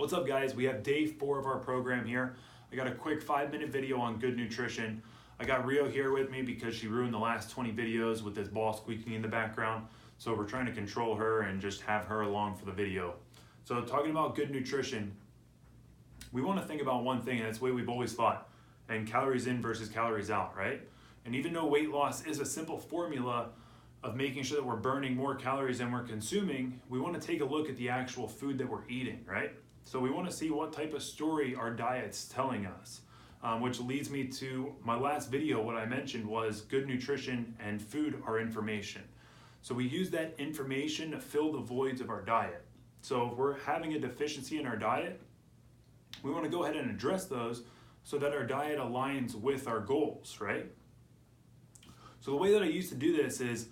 What's up, guys? We have day 4 of our program here. I got a quick 5-minute video on good nutrition. I got Rio here with me because she ruined the last 20 videos with this ball squeaking in the background. So we're trying to control her and just have her along for the video. So talking about good nutrition, we want to think about one thing, and that's the way we've always thought, and calories in versus calories out, right? And even though weight loss is a simple formula of making sure that we're burning more calories than we're consuming, we want to take a look at the actual food that we're eating, right? So we want to see what type of story our diet's telling us, which leads me to my last video. What I mentioned was good nutrition and food are information. So we use that information to fill the voids of our diet. So if we're having a deficiency in our diet, we want to go ahead and address those so that our diet aligns with our goals, right? So the way that I used to do this is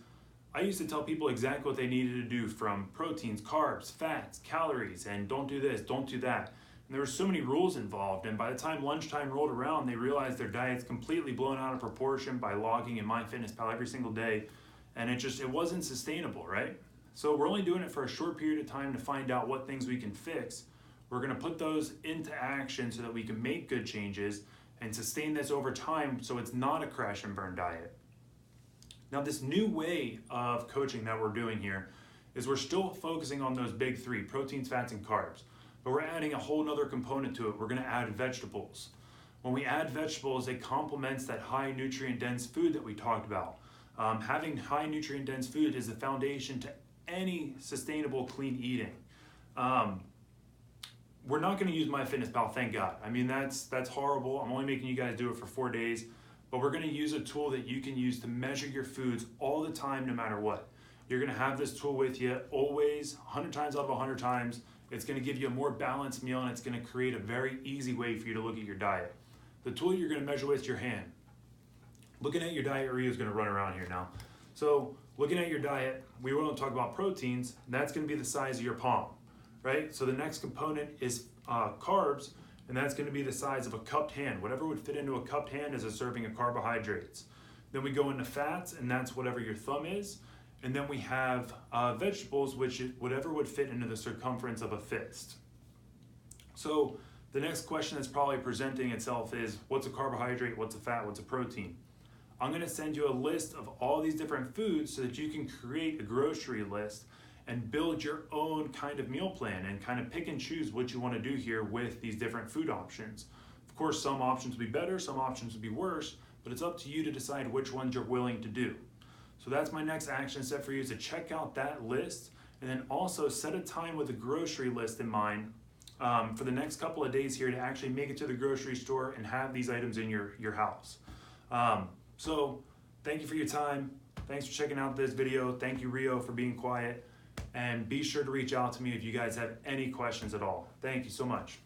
I used to tell people exactly what they needed to do, from proteins, carbs, fats, calories, and don't do this, don't do that. And there were so many rules involved, and by the time lunchtime rolled around, they realized their diet's completely blown out of proportion by logging in MyFitnessPal every single day, and it wasn't sustainable, right? So we're only doing it for a short period of time to find out what things we can fix. We're gonna put those into action so that we can make good changes and sustain this over time so it's not a crash and burn diet. Now, this new way of coaching that we're doing here is we're still focusing on those big 3, proteins, fats, and carbs, but we're adding a whole nother component to it. We're gonna add vegetables. When we add vegetables, it complements that high nutrient dense food that we talked about. Having high nutrient dense food is the foundation to any sustainable clean eating. We're not gonna use MyFitnessPal, thank God. I mean, that's horrible. I'm only making you guys do it for 4 days. But we're gonna use a tool that you can use to measure your foods all the time, no matter what. You're gonna have this tool with you always, 100 times out of 100 times. It's gonna give you a more balanced meal, and it's gonna create a very easy way for you to look at your diet. The tool you're gonna measure with is your hand. Looking at your diet, Rio's gonna run around here now. So looking at your diet, we want to talk about proteins. That's gonna be the size of your palm, right? So the next component is carbs, and that's going to be the size of a cupped hand. Whatever would fit into a cupped hand is a serving of carbohydrates. Then we go into fats, and that's whatever your thumb is. And then we have vegetables, which is whatever would fit into the circumference of a fist. So the next question that's probably presenting itself is, what's a carbohydrate, what's a fat, what's a protein? I'm going to send you a list of all these different foods so that you can create a grocery list and build your own kind of meal plan and kind of pick and choose what you want to do here with these different food options. Of course, some options will be better, some options will be worse, but it's up to you to decide which ones you're willing to do. So that's my next action step for you, is to check out that list, and then also set a time with a grocery list in mind for the next couple of days here to actually make it to the grocery store and have these items in your house. So thank you for your time. Thanks for checking out this video. Thank you, Rio, for being quiet. And be sure to reach out to me if you guys have any questions at all. Thank you so much.